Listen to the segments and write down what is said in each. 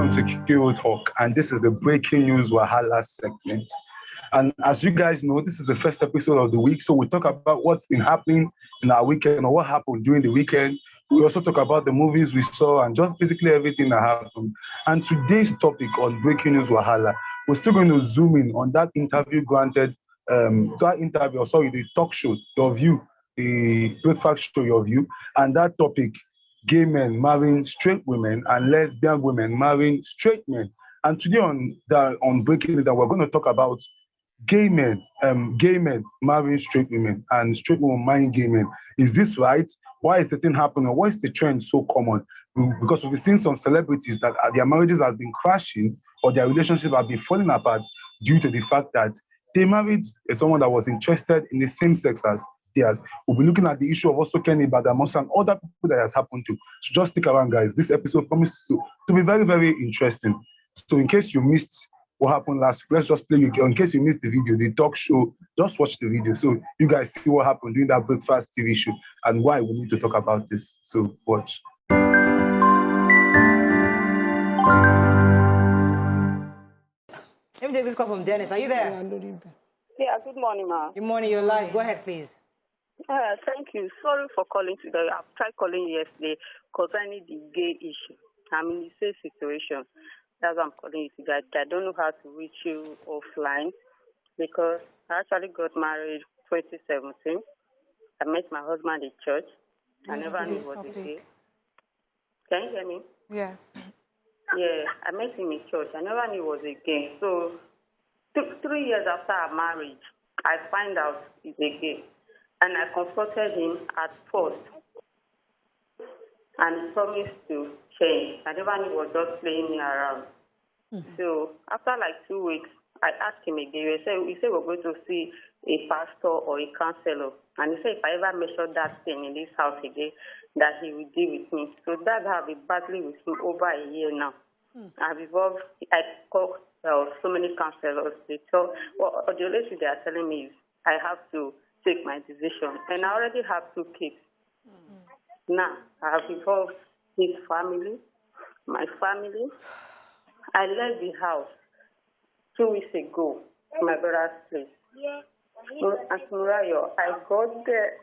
Welcome to Q Talk, and this is the breaking news Wahala segment. And as you guys know, this is the first episode of the week, so we talk about what's been happening in our weekend or what happened during the weekend. We also talk about the movies we saw and just basically everything that happened. And today's topic on breaking news Wahala, we're still going to zoom in on that interview granted, the talk show, Your View, the breakfast show, Your View, and that topic, gay men marrying straight women and lesbian women marrying straight men. And today on Breaking It Down, we're going to talk about gay men marrying straight women and straight women marrying gay men. Is this right? Why is the thing happening? Why is the trend so common? Because we've seen some celebrities that their marriages have been crashing or their relationship have been falling apart due to the fact that they married someone that was interested in the same sex as theirs. We'll be looking at the issue of also Kenny Badamos and other people that has happened to. So just stick around, guys. This episode promises to be very, very interesting. So in case you missed what happened last week, let's just play you. In case you missed the video, the talk show, just watch the video. So you guys see what happened during that breakfast TV show and why we need to talk about this. So watch. Let me take this call from Dennis. Are you there? Yeah, good morning, ma'am. Good morning, you're live. Go ahead, please. Thank you. Sorry for calling today. I've tried calling yesterday concerning the gay issue. I'm in the same situation. That's why I'm calling you today. I don't know how to reach you offline because I actually got married 2017. I met my husband in church. I never knew what he did. Can you hear me? Yes. Yeah, I met him in church. I never knew he was a gay. So 3 years after our marriage, I find out he's a gay. And I confronted him at first. And he promised to change. I never knew he was just playing me around. So after like 2 weeks, I asked him again. He said we're going to see a pastor or a counselor. And he said if I ever mention that thing in this house again, that he will deal with me. So that's how I've been battling with him over a year now. I've evolved. I called so many counselors. They told, the only thing they are telling me is I have to take my decision. And I already have 2 kids. Now, I have involved his family, my family. I left the house 2 weeks ago to my brother's place. At Murayo, I got there.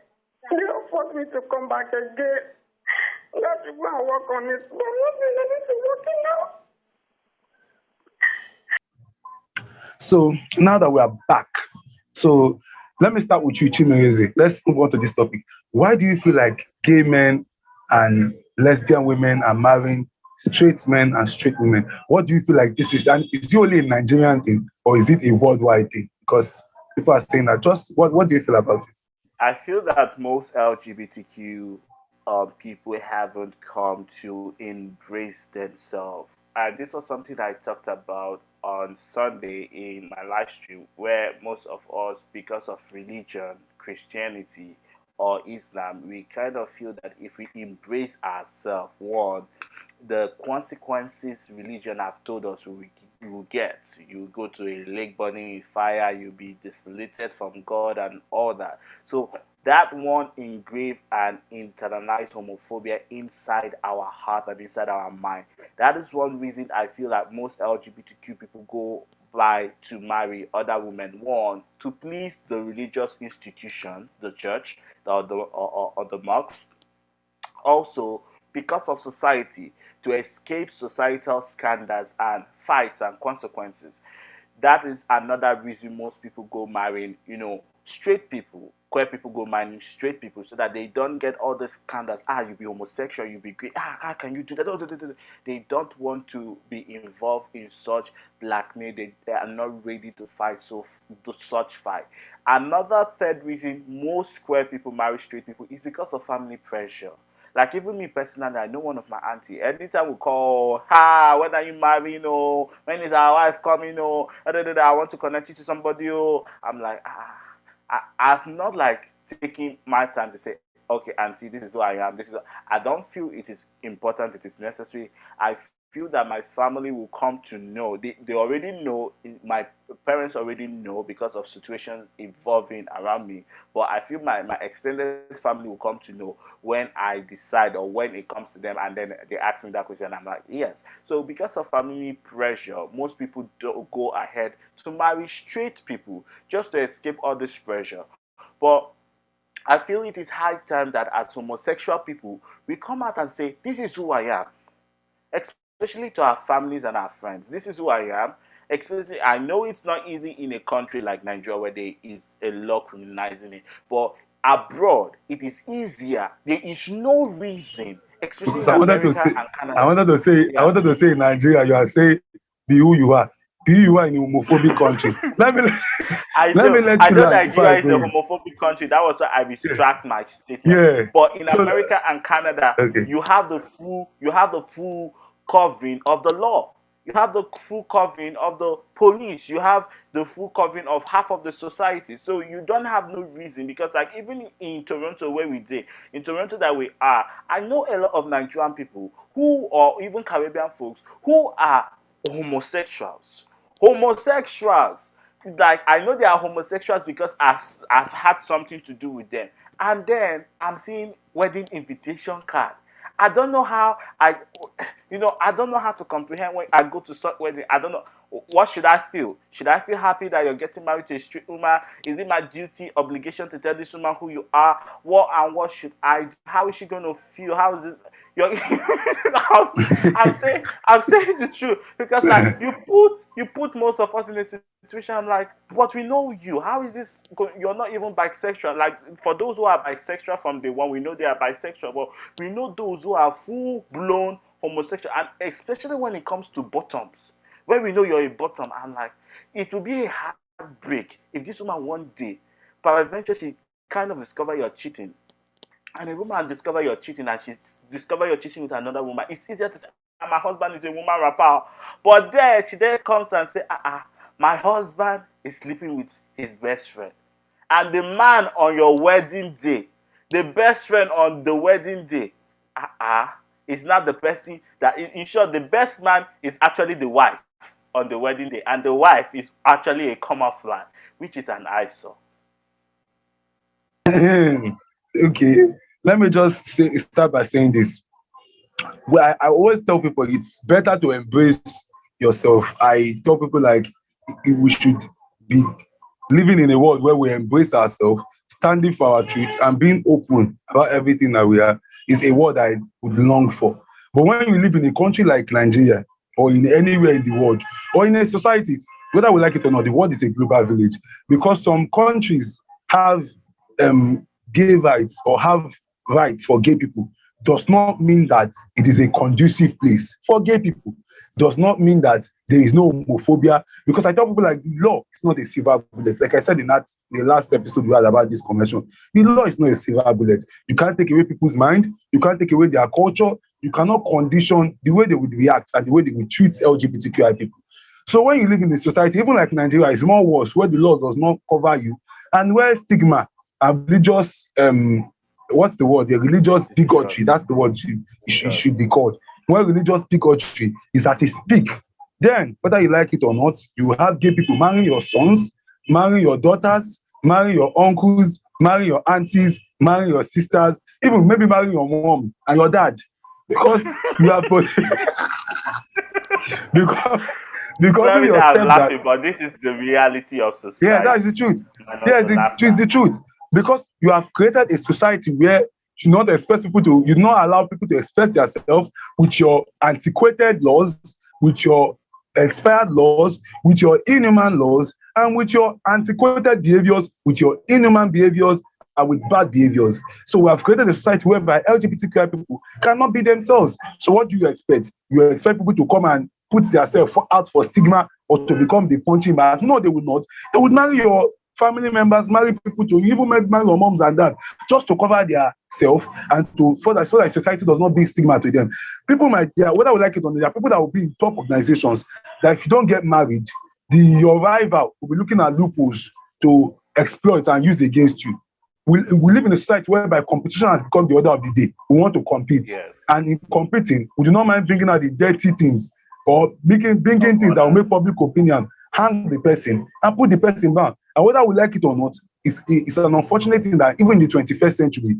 They don't force me to come back again. Let's go and work on it. But I'm not ready to working now. So now that we are back, so let me start with you, Chimereze. Let's move on to this topic. Why do you feel like gay men and lesbian women are marrying straight men and straight women? What do you feel like this is? And is it only a Nigerian thing or is it a worldwide thing? Because people are saying that. Just what do you feel about it? I feel that most LGBTQ people haven't come to embrace themselves. And this was something I talked about on Sunday in my live stream, where most of us, because of religion, Christianity, or Islam, we kind of feel that if we embrace ourselves, one, the consequences religion have told us we will get. You go to a lake burning with fire, you'll be dislocated from God and all that. So that one engraved and internalized homophobia inside our heart and inside our mind. That is one reason I feel like most LGBTQ people go by to marry other women. One, to please the religious institution, the church, or the mosque. Also, because of society, to escape societal scandals and fights and consequences. That is another reason most people go marrying, straight people. Queer people go marrying straight people so that they don't get all the scandals. You be homosexual, you be gay. How can you do that? They don't want to be involved in such blackmail. They are not ready to fight such fight. Another third reason most queer people marry straight people is because of family pressure. Like even me personally, I know one of my auntie. Anytime we call, when are you marrying? Oh, when is our wife coming? Oh, I want to connect you to somebody. Oh, I'm like, I've not like taken my time to say, okay, auntie, this is who I am. I don't feel it is important. It is necessary. I feel that my family will come to know. They already know, my parents already know because of situations evolving around me. But I feel my extended family will come to know when I decide or when it comes to them, and then they ask me that question. I'm like, yes. So because of family pressure, most people don't go ahead to marry straight people just to escape all this pressure. But I feel it is high time that as homosexual people, we come out and say, this is who I am. Especially to our families and our friends. This is who I am. Especially, I know it's not easy in a country like Nigeria where there is a law criminalizing it, but abroad it is easier. There is no reason, especially Because in America and Canada. I Yeah. wanted to say in Nigeria, you are saying, be who you are. Be who you are in a homophobic country. Let me let me let I you know land before I Nigeria is go a in. homophobic country. That was why I Yeah. retract my statement. Yeah. But in So America and Canada, okay. you have the full covering of the law. You have the full covering of the police. You have the full covering of half of the society. So you don't have no reason, because like even in Toronto where we did, in Toronto that we are, I know a lot of Nigerian people who, or even Caribbean folks who are homosexuals. Homosexuals. Like I know they are homosexuals because I've had something to do with them. And then I'm seeing wedding invitation card. I don't know how I don't know how to comprehend when I go to such wedding. I don't know. What should I feel? Should I feel happy that you're getting married to a straight woman? Is it my duty, obligation to tell this woman who you are? What should I do? How is she going to feel? How is this? You're, I'm saying the truth, because like you put most of us in a situation. I'm like, but we know you. How is this? You're not even bisexual. Like for those who are bisexual from day one, we know they are bisexual. But we know those who are full blown homosexual, and especially when it comes to bottoms, when we know you're a bottom. I'm like, it will be a heartbreak if this woman one day, peradventure, she kind of discover you're cheating, and a woman discover you're cheating, and she discover you're cheating with another woman. It's easier to say, "Ah, my husband is a woman rapper," but there she then comes and say, my husband is sleeping with his best friend, and the man on your wedding day, the best friend on the wedding day, is not the person that, in short, the best man is actually the wife on the wedding day, and the wife is actually a camouflage, which is an eyesore. Okay. Let me just start by saying this. Well, I always tell people it's better to embrace yourself. I tell people like we should be living in a world where we embrace ourselves, standing for our truth, and being open about everything that we are is a world I would long for. But when you live in a country like Nigeria, or in anywhere in the world, or in a society, whether we like it or not, the world is a global village, because some countries have gay rights or have rights for gay people, does not mean that it is a conducive place for gay people. Does not mean that there is no homophobia. Because I tell people like the law is not a silver bullet. Like I said in that the last episode we had about this convention, the law is not a silver bullet. You can't take away people's mind. You can't take away their culture. You cannot condition the way they would react and the way they would treat LGBTQI people. So when you live in a society, even like Nigeria, it's more worse, where the law does not cover you, and where stigma and religious what's the word? The religious bigotry. That's the word it should be called. When religious bigotry is at its peak, then whether you like it or not, you will have gay people marrying your sons, marrying your daughters, marrying your uncles, marrying your aunties, marrying your sisters, even maybe marrying your mom and your dad, because you have because you Sorry that I'm yourself that laughing, but this is the reality of yeah, society. that's the truth. I know Yeah, to laugh it's now. the truth. Because you have created a society where you not expect people to, you not allow people to express themselves with your antiquated laws, with your expired laws, with your inhuman laws, and with your antiquated behaviors, with your inhuman behaviors, and with bad behaviors. So we have created a society whereby LGBTQI people cannot be themselves. So what do you expect? You expect people to come and put themselves out for stigma or to become the punching bag? No, they would not. They would marry your family members, marry people to even marry your moms and dad, just to cover their self and to so that society does not bring stigma to them. People might, whether we like it or not, there are people that will be in top organizations that if you don't get married, your rival will be looking at loopholes to exploit and use against you. We live in a society whereby competition has become the order of the day. We want to compete. Yes. And in competing, we do not mind bringing out the dirty things or bringing things that will make public opinion, hang the person and put the person down. And whether we like it or not, it's an unfortunate thing that even in the 21st century,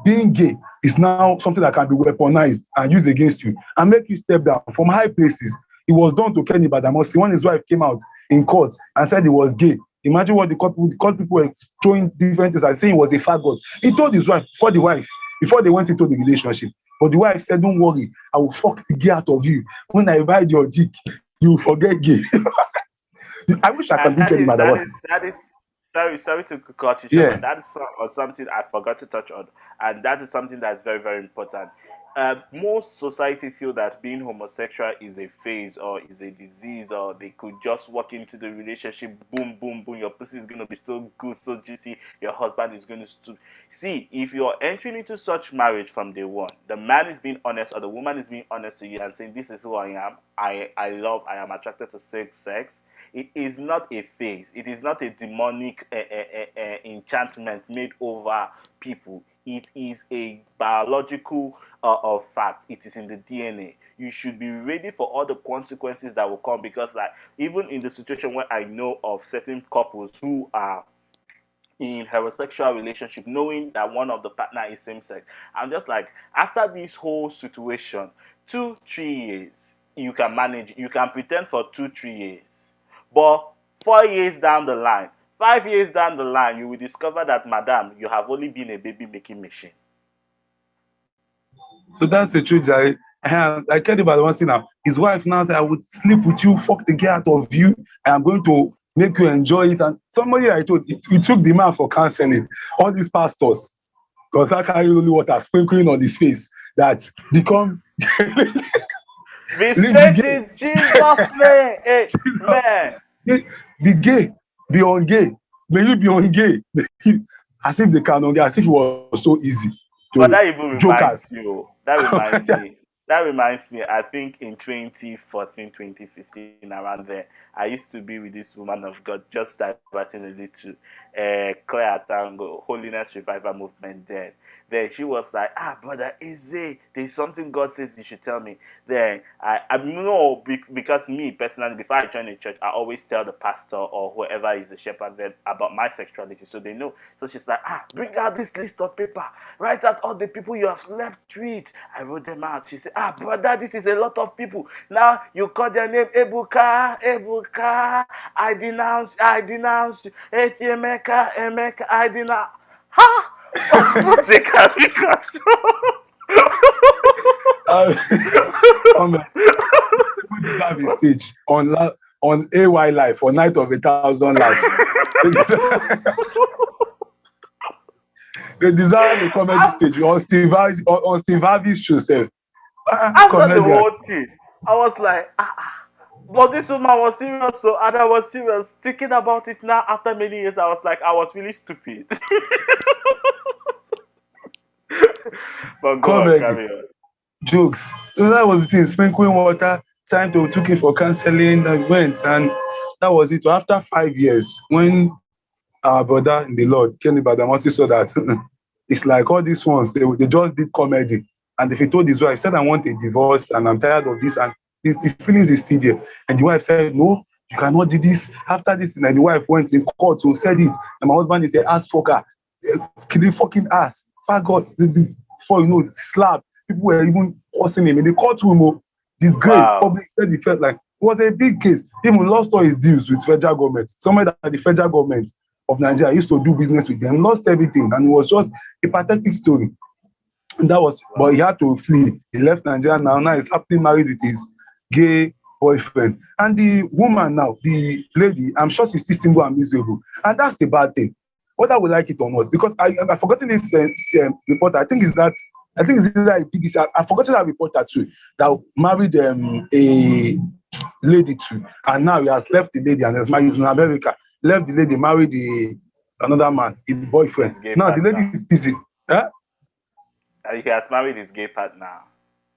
being gay is now something that can be weaponized and used against you and make you step down from high places. It was done to Kenny Badamasi when his wife came out in court and said he was gay. Imagine what the court people were throwing different things and saying he was a faggot. He told his wife before they went into the relationship. But the wife said, "Don't worry, I will fuck the gay out of you. When I ride your dick, you will forget gay." I wish I could be Kenny Badamasi. That is sorry to cut you short, Yeah. but that is something I forgot to touch on, and that is something that's very, very important. Most society feel that being homosexual is a phase or is a disease, or they could just walk into the relationship, boom, boom, boom, your pussy is going to be so good, so juicy, your husband is going to see, if you're entering into such marriage from day one, the man is being honest or the woman is being honest to you and saying, this is who I am, I am attracted to sex. It is not a phase. It is not a demonic enchantment made over people. It is a biological fact. It is in the DNA. You should be ready for all the consequences that will come, because like even in the situation where I know of certain couples who are in heterosexual relationship, knowing that one of the partner is same sex, I'm just like, after this whole situation, 2-3 years, you can manage, you can pretend for 2-3 years. But 4 years down the line, 5 years down the line, you will discover that, madam, you have only been a baby-making machine. So that's the truth, Jerry. I cared about the one thing now. His wife now said, "I would sleep with you, fuck the gay out of you, and I'm going to make you enjoy it." And somebody I told, it took the man for counseling. All these pastors, because that carry only water sprinkling on his face, that become Be straight in Jesus' name. Hey, man. Be gay, be on gay. May you be on gay. As if they can on gay, as if it was so easy. But that even reminds you. That reminds Yeah. me. That reminds me, I think in 2014, 2015, around there, I used to be with this woman of God, just diverting a little, Claire Tango, Holiness Revival Movement there. Then she was like, brother, there's something God says you should tell me. Then I know, because me personally, before I join the church, I always tell the pastor or whoever is the shepherd there about my sexuality, so they know. So she's like, bring out this list of paper, write out all the people you have slept with. I wrote them out. She said, brother, this is a lot of people. Now you call their name Ebuka. I denounce you. Emeka, I denounce. Ha! What they can we cut? People deserve a stage on AY Life or Night of 1,000 Lives. They deserve a comedy stage on Steve Harvey's show. After the whole thing, I was like, but this woman was serious, and I was serious. Thinking about it now, after many years, I was like, I was really stupid. But go on, carry on. Jokes. So that was the thing. Sprinkling water, trying to took it for counseling. I went, and that was it. So after 5 years, when our brother in the Lord, Kenny Badamasi, saw that it's like all these ones, they just did comedy. And if he told his wife, said, "I want a divorce and I'm tired of this," and the feelings is still there. And the wife said, "No, you cannot do this." After this, and the wife went in court to said it. And my husband is the ass fucker, killing fucking ass. Faggot, before you know, slap. People were even cursing him in the courtroom. Disgrace. Wow. Public said he felt like it was a big case. Even lost all his deals with federal government. Somebody that the federal government of Nigeria used to do business with them, lost everything, and it was just a pathetic story. And that was, but he had to flee. He left Nigeria now. Now he's happily married with his gay boyfriend. And the woman now, the lady, I'm sure she's still single and miserable. And that's the bad thing, whether we like it or not. Because I've forgotten this report. I think it's either a BBC. I've forgotten that reporter too, that married a lady too. And now he has left the lady and has married in America. Left the lady, married another man, his boyfriend. Now the lady is busy. Huh? He has married his gay partner.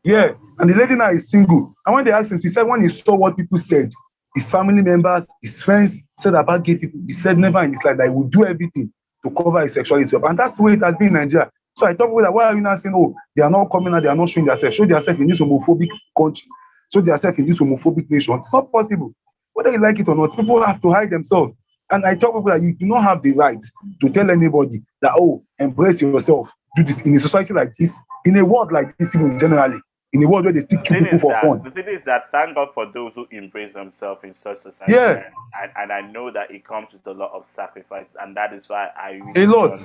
Yeah, and the lady now is single. And when they asked him, he said when he saw what people said, his family members, his friends said about gay people, he said never in his life that he would do everything to cover his sexuality up. And that's the way it has been in Nigeria. So I thought, why are you now saying, oh, they are not coming out, they are not showing themselves? Show themselves in this homophobic country. show themselves in this homophobic nation. It's not possible. Whether you like it or not, people have to hide themselves. And I tell people that you do not have the right to tell anybody that, oh, embrace yourself, do this in a society like this, in a world like this, even generally, in a world where they still kill people for fun. The thing is that thank God for those who embrace themselves in such society. Yeah. And I know that it comes with a lot of sacrifice, and that is why I really a lot.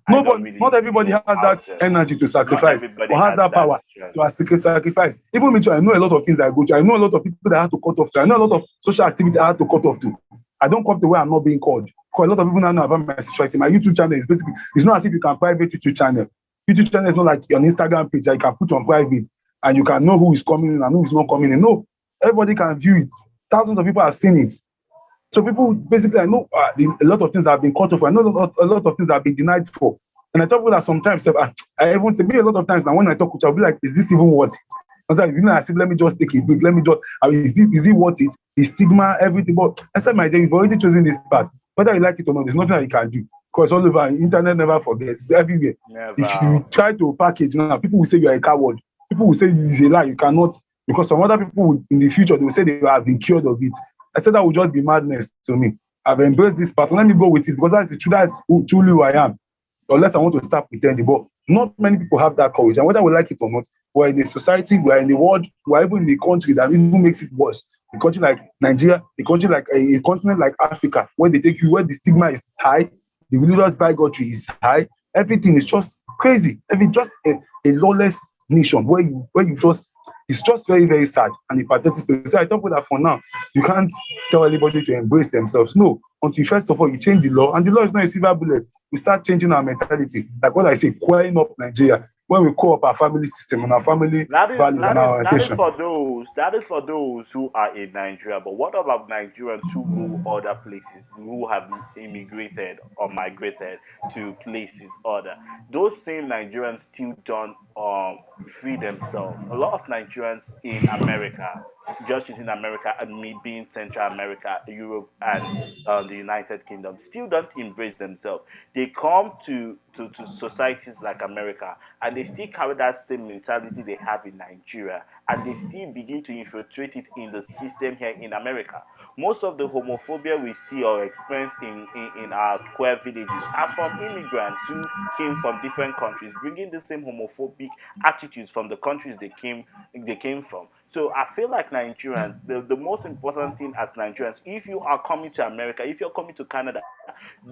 Not everybody has that it. energy to sacrifice or has that power to sacrifice. Even me too, I know a lot of things that I go to. I know a lot of people that I have to cut off to. I know a lot of social activity I have to cut off to. I don't come to where I'm not being called. Because a lot of people now know about my sexuality. My YouTube channel is basically, it's not as if you can private YouTube channel. YouTube channel is not like your Instagram page that you can put on private and you can know who is coming in and who is not coming in. No, everybody can view it. Thousands of people have seen it. So people basically, I know a lot of things that have been cut off. I know a lot of things that have been denied for. And I talk about that sometimes. I even say, me a lot of times now when I talk with you, I'll be like, is this even worth it? Sometimes, I say, let me just take a break. Let me just, is it worth it? The stigma, everything. But I said, my dear, you've already chosen this path. Whether you like it or not, there's nothing that you can do. Because all over, internet never forgets. It's everywhere. Never. If you try to package now, people will say you are a coward. People will say it's a lie. You cannot. Because some other people in the future, they will say they have been cured of it. I said that would just be madness to me. I've embraced this path. Let me go with it because that's the truth. That's truly who I am. Unless I want to start pretending. But not many people have that courage. And whether we like it or not, we're in a society, we're in the world, we're even in a country that even makes it worse. A country like Nigeria, a country like a continent like Africa, when they take you where the stigma is high, the religious bigotry is high, everything is just crazy. Just a lawless nation where you just, it's just very, very sad and a pathetic story. So I talk about that for now. You can't tell anybody to embrace themselves. No, until first of all you change the law, and the law is not a silver bullet. We start changing our mentality. Like what I say, querying up Nigeria. When we call up our family system and our family values and our orientation. That is for those who are in Nigeria. But what about Nigerians who go other places, who have immigrated or migrated to places other? Those same Nigerians still don't free themselves. A lot of Nigerians in America, just using America and me being Central America, Europe, and the United Kingdom, still don't embrace themselves. They come to societies like America and they still carry that same mentality they have in Nigeria, and they still begin to infiltrate it in the system here in America. Most of the homophobia we see or experience in our queer villages are from immigrants who came from different countries, bringing the same homophobic attitudes from the countries they came from. So I feel like Nigerians, the most important thing as Nigerians, if you are coming to America, if you're coming to Canada,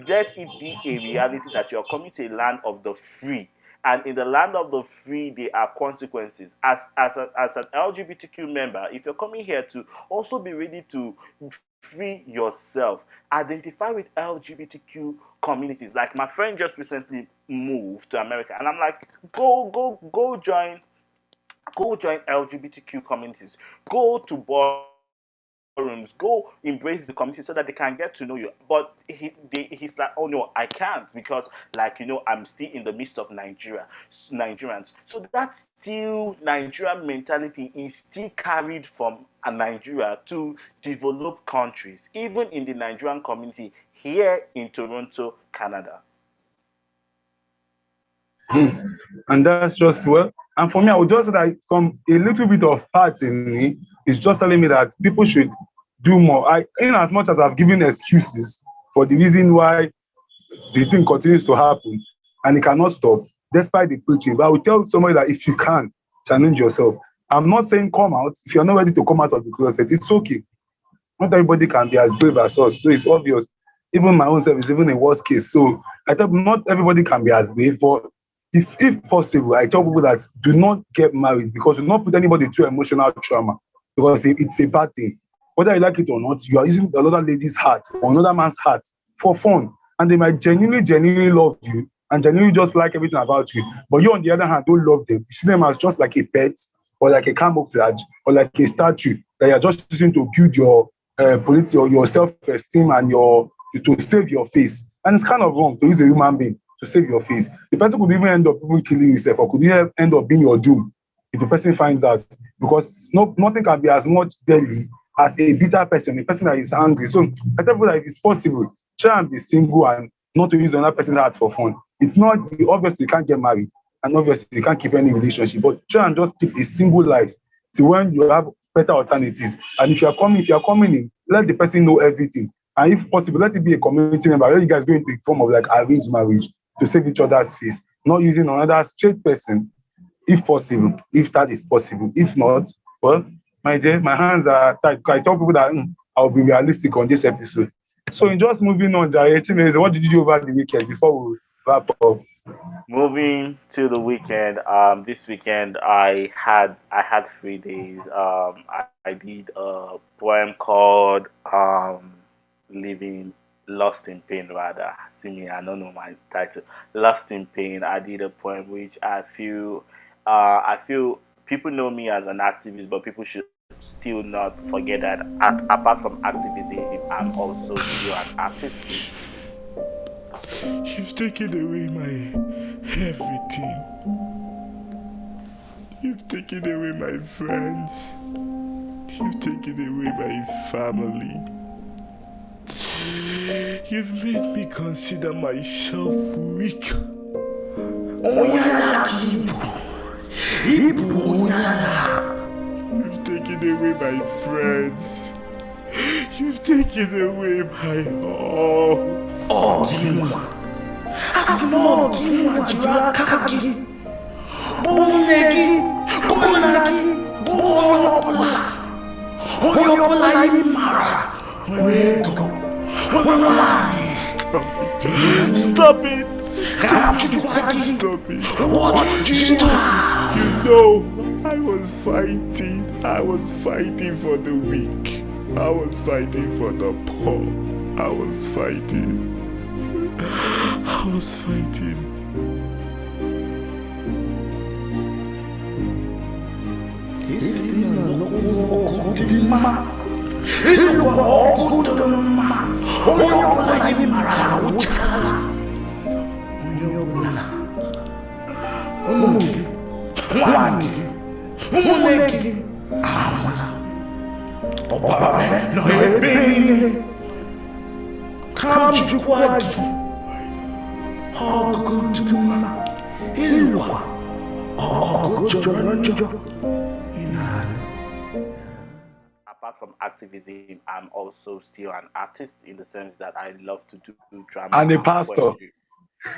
let it be a reality that you're coming to a land of the free. And in the land of the free, there are consequences. As an LGBTQ member, if you're coming here to also be ready to free yourself, identify with LGBTQ communities. Like my friend just recently moved to America, and I'm like, go join LGBTQ communities. Go to forums, go embrace the community so that they can get to know you. But he's like, oh no, I can't because, like, I'm still in the midst of Nigerians. So that still Nigerian mentality is still carried from Nigeria to developed countries, even in the Nigerian community here in Toronto, Canada. And that's just and for me, I would just say that a little bit of part in me is just telling me that people should do more. In as much as I've given excuses for the reason why the thing continues to happen and it cannot stop, despite the preaching, but I would tell somebody that if you can, challenge yourself. I'm not saying come out. If you're not ready to come out of the closet, it's okay. Not everybody can be as brave as us. So it's obvious. Even my own self is even a worst case. So I thought not everybody can be as brave, but if possible, I tell people that do not get married because do not put anybody through emotional trauma because it's a bad thing. Whether you like it or not, you are using another lady's heart or another man's heart for fun. And they might genuinely love you and genuinely just like everything about you. But you, on the other hand, don't love them. You see them as just like a pet or like a camouflage or like a statue that you're just using to build your your self-esteem and to save your face. And it's kind of wrong to use a human being to save your face. The person could even end up killing himself or could even end up being your doom if the person finds out, because nothing can be as much deadly as a bitter person, a person that is angry. So I tell people that if it's possible, try and be single and not to use another person's heart for fun. It's not, obviously you can't get married and obviously you can't keep any relationship, but try and just keep a single life. So when you have better alternatives. And if you are coming in, let the person know everything. And if possible, let it be a community member. Let you guys go into a form of like arranged marriage to save each other's face, not using another straight person, if possible, if that is possible. If not, well, my dear, my hands are tied. I tell people that I'll be realistic on this episode. So in just moving on, Jare, what did you do over the weekend before we wrap up? Moving to the weekend, this weekend I had 3 days. I did a poem called "Living Lost in Pain." Rather, see me, I don't know my title. Lost in Pain. I did a poem which I feel people know me as an activist, but people should still not forget that apart from activism, I'm also still an artist. You've taken away my everything. You've taken away my friends. You've taken away my family. You've made me consider myself weak. You've taken away my friends. You've taken away my all. Stop it! Stop it! You know, I was fighting for the weak. I was fighting for the poor. I was fighting. Apart from activism, I'm also still an artist in the sense that I love to do drama And a pastor. poetry.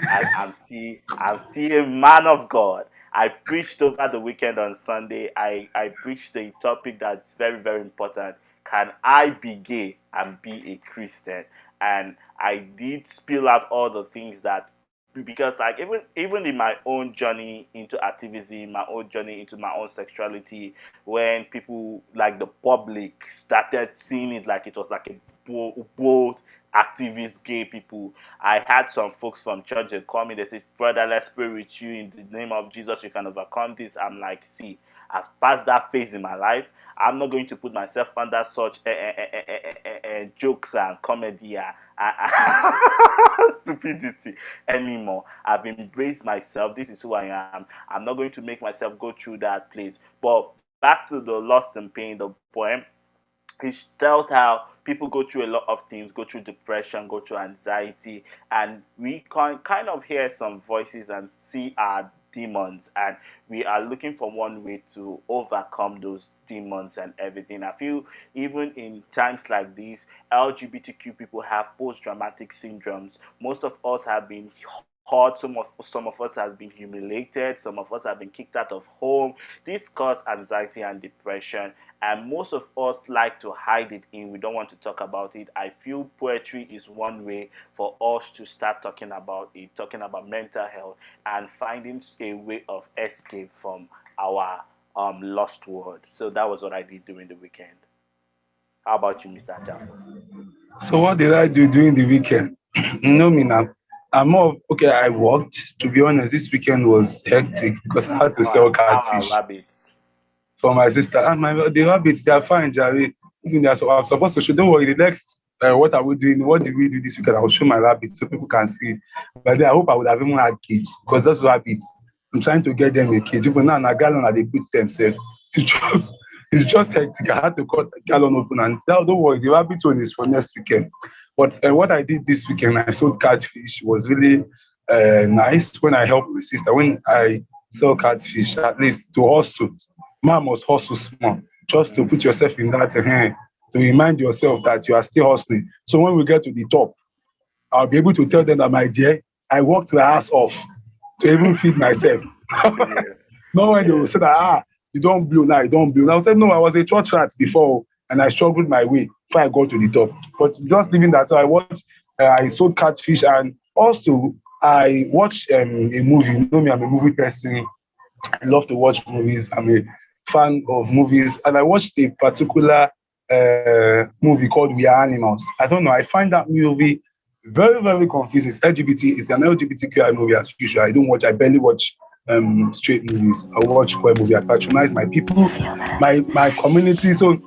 I'm still a man of God. I preached over the weekend on Sunday. I preached a topic that's very, very important. Can I be gay and be a Christian? And I did spill out all the things that, because like even in my own journey into activism, my own journey into my own sexuality, when people like the public started seeing it like it was like a bold activist gay people, I had some folks from church that call me. They said, "Brother, let's pray with you in the name of Jesus. You can overcome this." I'm like, see, I've passed that phase in my life. I'm not going to put myself under such jokes and comedy and stupidity anymore. I've embraced myself. This is who I am. I'm not going to make myself go through that place. But back to the Lost in Pain, the poem. It tells how people go through a lot of things, go through depression, go through anxiety, and we can kind of hear some voices and see our demons, and we are looking for one way to overcome those demons and everything. I feel even in times like these, LGBTQ people have post-traumatic syndromes. Most of us have been hurt, some of us have been humiliated, some of us have been kicked out of home. This causes anxiety and depression, and most of us like to hide it in. We don't want to talk about it. I feel poetry is one way for us to start talking about it, talking about mental health, and finding a way of escape from our lost world. So that was what I did during the weekend. How about you, Mr. Jaffa? So what did I do during the weekend? You know me now. Okay. I worked. To be honest, this weekend was hectic because I had to sell catfish Rabbits. for my sister. And the rabbits, they are fine, Jerry. Even they are, so I'm supposed to show. Don't worry. The next, what are we doing? What did we do this weekend? I will show my rabbits so people can see it. But then I hope I would have even had cage because those rabbits, I'm trying to get them a cage. Even now, a gallon they put themselves. It's just hectic. I had to cut a gallon open, and don't worry. The rabbit one is for next weekend. But what I did this weekend, I sold catfish. Was really nice when I helped my sister. When I sell catfish, at least to hustle. Mom must hustle small. just to put yourself in that to remind yourself that you are still hustling. So when we get to the top, I'll be able to tell them that, my dear, I worked my ass off to even feed myself. No when they will say that, you don't blow now, you don't blow. Now I said, no, I was a church rat before and I struggled my way before I got to the top. But just leaving that, so I sold catfish, and also I watched a movie. You know me, I'm a movie person. I love to watch movies. I'm a fan of movies. And I watched a particular movie called We Are Animals. I don't know. I find that movie very, very confusing. It's an LGBTQI movie as usual. I barely watch straight movies. I watch queer movie. I patronize my people, my community. So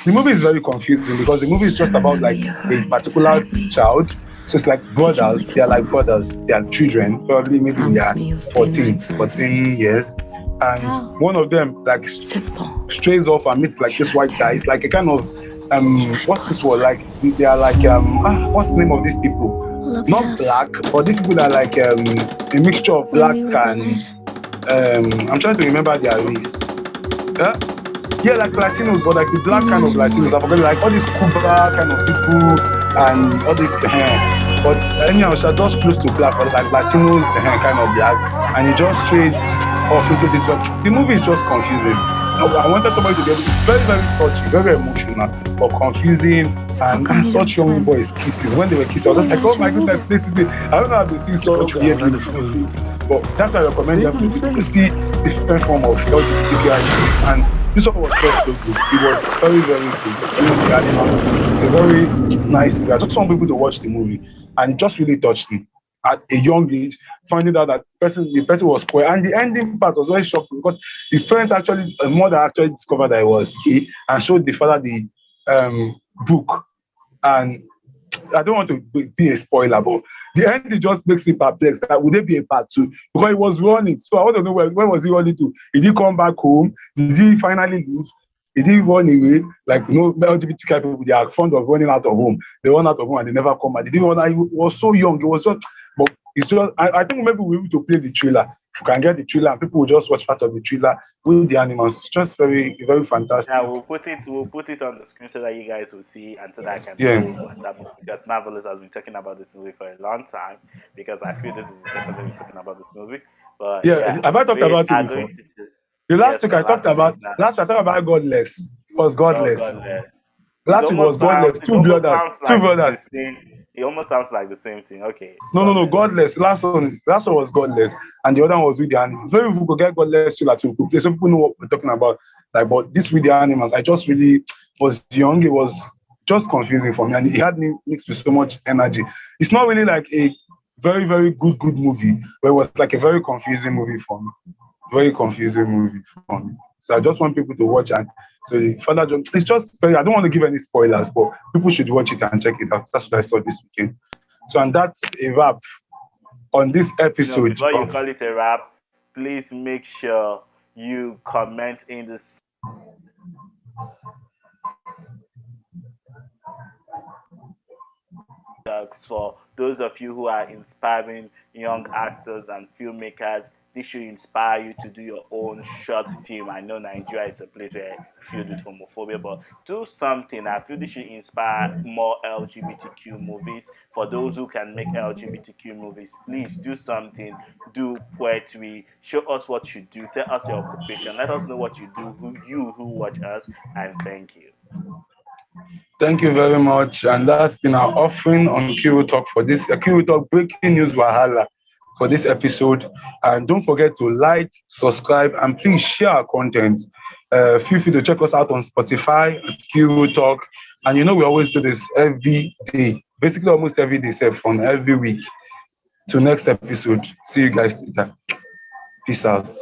the movie is very confusing because the movie is just about like a particular child. So it's like brothers. They are like brothers. They are children. Probably maybe they are 14 years. And one of them like strays off and meets like this white guy. It's like a kind of what's this word? Like they are like what's the name of these people? Not black, but these people are like a mixture of black and I'm trying to remember their race. Yeah, like Latinos, but like the black kind of Latinos. I forget, like all these Cuba kind of people and all this but anyhow, she's just close to black, but like Latinos kind of black, and he just straight off into this one. The movie is just confusing. I wanted somebody to get it. It's very, very touchy, very emotional, but confusing. And such young boys kissing. When they were kissing, I was just like, oh my goodness, this is it. I don't know how to see such weird things, but that's why I recommend them to see different form of LGBTQI. And this one was just so good. It was very, very good. It's a very nice movie. I just want people to watch the movie, and it just really touched me at a young age, finding out that the person was queer. And the ending part was very shocking because his parents actually, mother actually discovered that he was gay and showed the father the book. And I don't want to be a spoiler, but the ending just makes me perplexed. That would there be a part 2? Because he was running. So I want to know where was he running to? Did he come back home? Did he finally leave? Did he run away? Like, LGBTQ people, they are fond of running out of home. They run out of home and they never come back. Did he run? He was so young. It was just, but it's just, I think maybe we'll be able to play the trailer. If you can get the trailer and people will just watch part of the trailer with the animals. It's just very, very fantastic. Yeah, we'll put it on the screen so that you guys will see and so that I can know that movie, because Marvelous has been talking about this movie for a long time, because I feel this is the second time we're talking about this movie. But have I talked about it before? The last week I talked about Godless. It was Godless. Last week was Godless. Two brothers. It almost sounds like the same thing. Okay. No, Godless. Last one was Godless, and the other one was with the animals. Maybe we could get Godless to like so people know what we're talking about. Like, but this with the animals, I just really was young. It was just confusing for me, and it had me mixed with so much energy. It's not really like a very, very good movie, but it was like a very confusing movie for me. Very confusing movie for me. So I just want people to watch, and so Father John, it's just very, I don't want to give any spoilers, but people should watch it and check it out. That's what I saw this weekend. So, and that's a wrap on this episode. Before you call it a wrap, please make sure you comment in the for those of you who are inspiring young actors and filmmakers. This should inspire you to do your own short film. I know Nigeria is a place where filled with homophobia, but do something. I feel this should inspire more LGBTQ movies. For those who can make LGBTQ movies, please do something. Do poetry. Show us what you do. Tell us your occupation. Let us know what you do, who watch us, and thank you. Thank you very much. And that's been our offering on Kiro Talk for this Kiro Talk Breaking News Wahala for this episode. And don't forget to like, subscribe, and please share our content. Feel free to check us out on Spotify at Kiro Talk. And we always do this every day, basically almost every day, except from every week. Till next episode. See you guys later. Peace out.